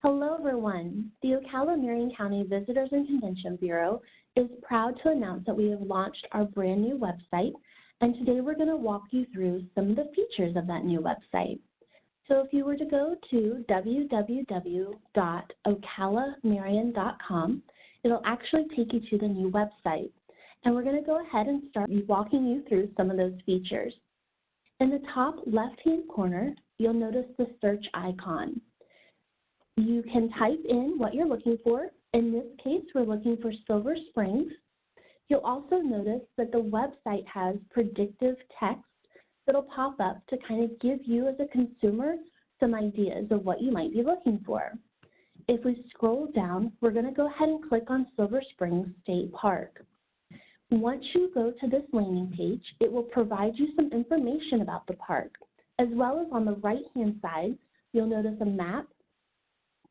Hello, everyone. The Ocala-Marion County Visitors and Convention Bureau is proud to announce that we have launched our brand new website, and today we're going to walk you through some of the features of that new website. So if you were to go to www.ocalamarion.com, it'll actually take you to the new website. And we're going to go ahead and start walking you through some of those features. In the top left-hand corner, you'll notice the search icon. You can type in what you're looking for. In this case, we're looking for Silver Springs. You'll also notice that the website has predictive text that'll pop up to kind of give you as a consumer some ideas of what you might be looking for. If we scroll down, we're going to go ahead and click on Silver Springs State Park. Once you go to this landing page, it will provide you some information about the park, as well as on the right-hand side, you'll notice a map.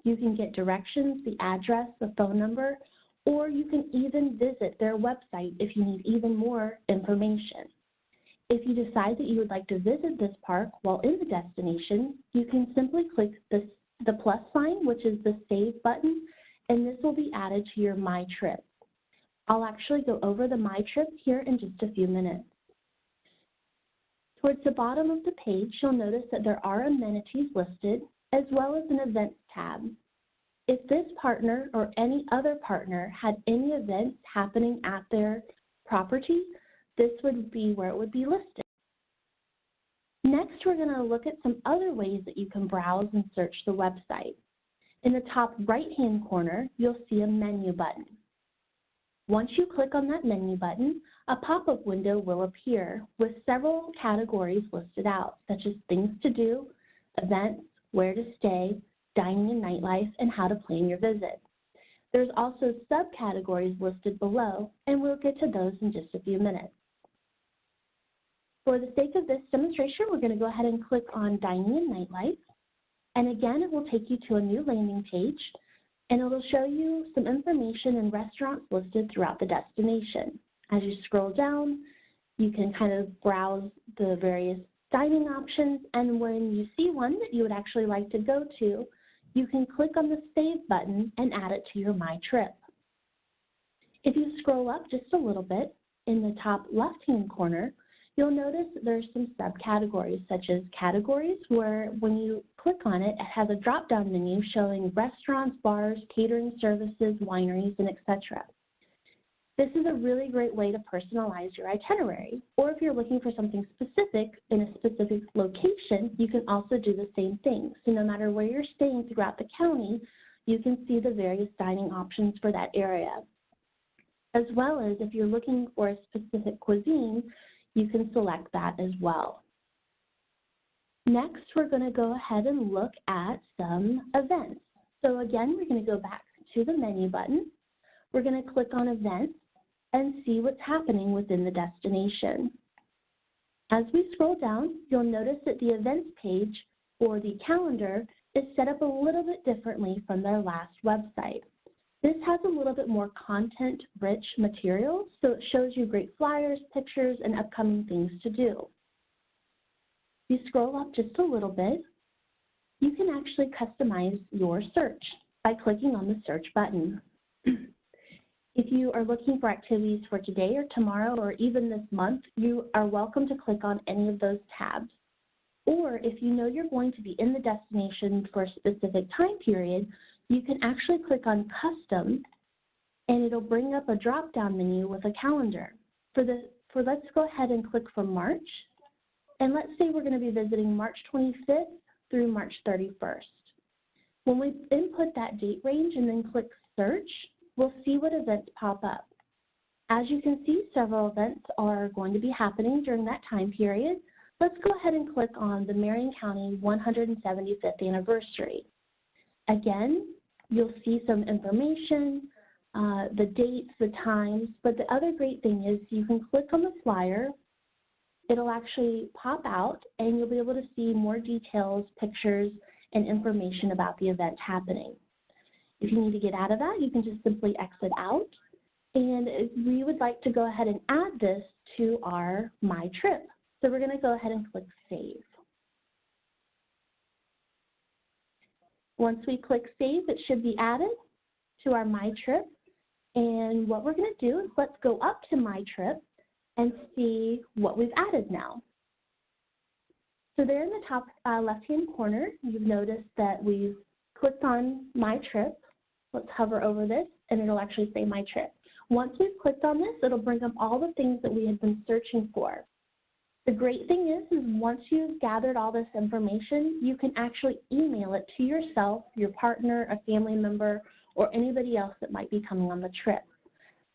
You can get directions, the address, the phone number, or you can even visit their website if you need even more information. If you decide that you would like to visit this park while in the destination, you can simply click the plus sign, which is the Save button, and this will be added to your My Trip. I'll actually go over the My Trip here in just a few minutes. Towards the bottom of the page, you'll notice that there are amenities listed, as well as an Events tab. If this partner or any other partner had any events happening at their property, this would be where it would be listed. Next, we're going to look at some other ways that you can browse and search the website. In the top right-hand corner, you'll see a menu button. Once you click on that menu button, a pop-up window will appear with several categories listed out, such as things to do, events, where to stay, dining and nightlife, and how to plan your visit. There's also subcategories listed below, and we'll get to those in just a few minutes. For the sake of this demonstration, we're going to go ahead and click on Dining and Nightlife. And again, it will take you to a new landing page, and it'll show you some information and restaurants listed throughout the destination. As you scroll down, you can kind of browse the various dining options, and when you see one that you would actually like to go to, you can click on the Save button and add it to your My Trip. If you scroll up just a little bit, in the top left-hand corner, you'll notice that there's some subcategories, such as categories, where when you click on it, it has a drop-down menu showing restaurants, bars, catering services, wineries, and etc. This is a really great way to personalize your itinerary, or if you're looking for something specific in a specific location, you can also do the same thing. So no matter where you're staying throughout the county, you can see the various dining options for that area. As well as if you're looking for a specific cuisine, you can select that as well. Next, we're going to go ahead and look at some events. So again, we're going to go back to the menu button. We're going to click on Events and see what's happening within the destination. As we scroll down, you'll notice that the events page for the calendar is set up a little bit differently from their last website. This has a little bit more content-rich material, so it shows you great flyers, pictures, and upcoming things to do. If you scroll up just a little bit, you can actually customize your search by clicking on the Search button. If you are looking for activities for today or tomorrow or even this month, you are welcome to click on any of those tabs. Or if you know you're going to be in the destination for a specific time period, you can actually click on Custom, and it'll bring up a drop-down menu with a calendar. Let's go ahead and click for March, and let's say we're going to be visiting March 25th through March 31st. When we input that date range and then click Search, we'll see what events pop up. As you can see, several events are going to be happening during that time period. Let's go ahead and click on the Marion County 175th anniversary. Again, you'll see some information, the dates, the times, but the other great thing is you can click on the flyer, it'll actually pop out, and you'll be able to see more details, pictures, and information about the event happening. If you need to get out of that, you can just simply exit out, and we would like to go ahead and add this to our My Trip. So we're going to go ahead and click Save. Once we click Save, it should be added to our My Trip. And what we're going to do is let's go up to My Trip and see what we've added now. So there in the top left-hand corner, you've noticed that we've clicked on My Trip. Let's hover over this, and it'll actually say My Trip. Once we've clicked on this, it'll bring up all the things that we had been searching for. The great thing is once you've gathered all this information, you can actually email it to yourself, your partner, a family member, or anybody else that might be coming on the trip.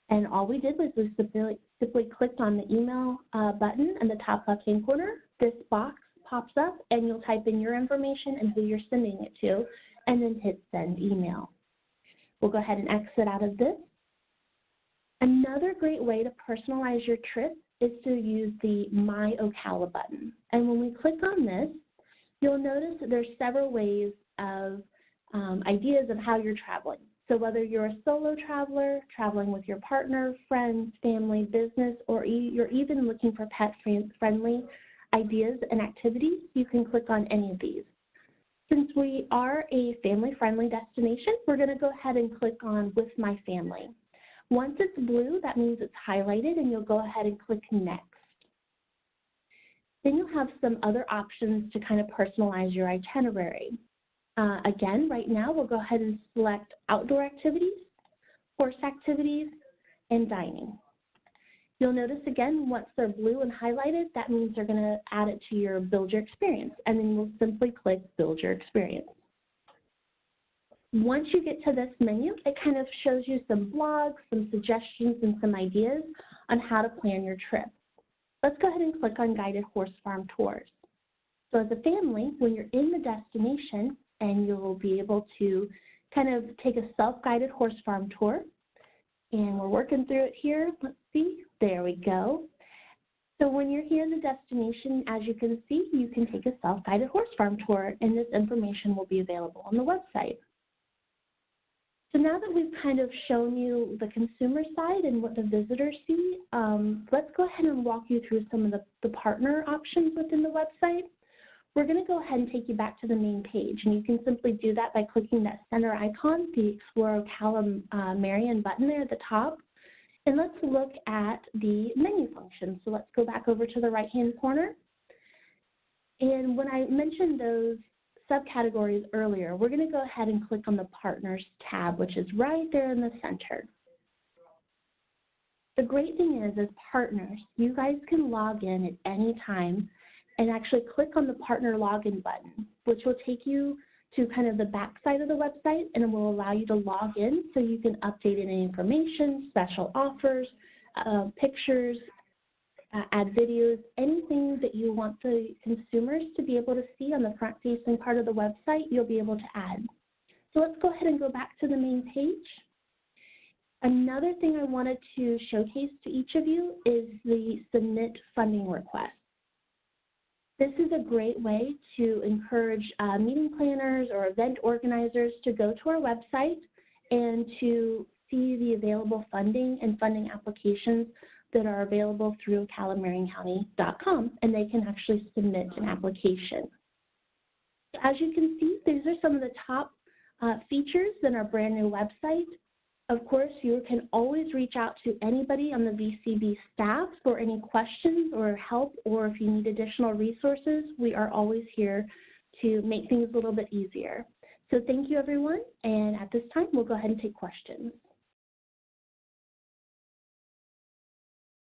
And all we did was we simply clicked on the email button in the top left-hand corner. This box pops up, and you'll type in your information and who you're sending it to, and then hit Send Email. We'll go ahead and exit out of this. Another great way to personalize your trip is to use the My Ocala button. And when we click on this, you'll notice that there's several ways of ideas of how you're traveling. So whether you're a solo traveler, traveling with your partner, friends, family, business, or you're even looking for pet-friendly ideas and activities, you can click on any of these. Since we are a family-friendly destination, we're going to go ahead and click on With My Family. Once it's blue, that means it's highlighted, and you'll go ahead and click Next. Then you'll have some other options to kind of personalize your itinerary. Again, right now, we'll go ahead and select Outdoor Activities, Horse Activities, and Dining. You'll notice again, once they're blue and highlighted, that means they're going to add it to your Build Your Experience, and then you'll simply click Build Your Experience. Once you get to this menu, it kind of shows you some blogs, some suggestions, and some ideas on how to plan your trip. Let's go ahead and click on Guided Horse Farm Tours. So as a family, when you're in the destination, and you'll be able to kind of take a self-guided horse farm tour. And we're working through it here. Let's see. There we go. So when you're here in the destination, as you can see, you can take a self-guided horse farm tour, and this information will be available on the website. So now that we've kind of shown you the consumer side and what the visitors see, let's go ahead and walk you through some of the partner options within the website. We're going to go ahead and take you back to the main page, and you can simply do that by clicking that center icon, the Explore Ocala Marion button there at the top. And let's look at the menu function. So let's go back over to the right-hand corner. And when I mentioned those subcategories earlier, we're going to go ahead and click on the Partners tab, which is right there in the center. The great thing is, as partners, you guys can log in at any time and actually click on the Partner Login button, which will take you to kind of the back side of the website, and it will allow you to log in so you can update any information, special offers, pictures, add videos, anything that you want the consumers to be able to see on the front-facing part of the website, you'll be able to add. So let's go ahead and go back to the main page. Another thing I wanted to showcase to each of you is the Submit Funding Request. This is a great way to encourage meeting planners or event organizers to go to our website and to see the available funding and funding applications that are available through ocalamarioncounty.com, and they can actually submit an application. As you can see, these are some of the top features in our brand new website. Of course, you can always reach out to anybody on the VCB staff for any questions or help, or if you need additional resources, we are always here to make things a little bit easier. So thank you, everyone, and at this time, we'll go ahead and take questions.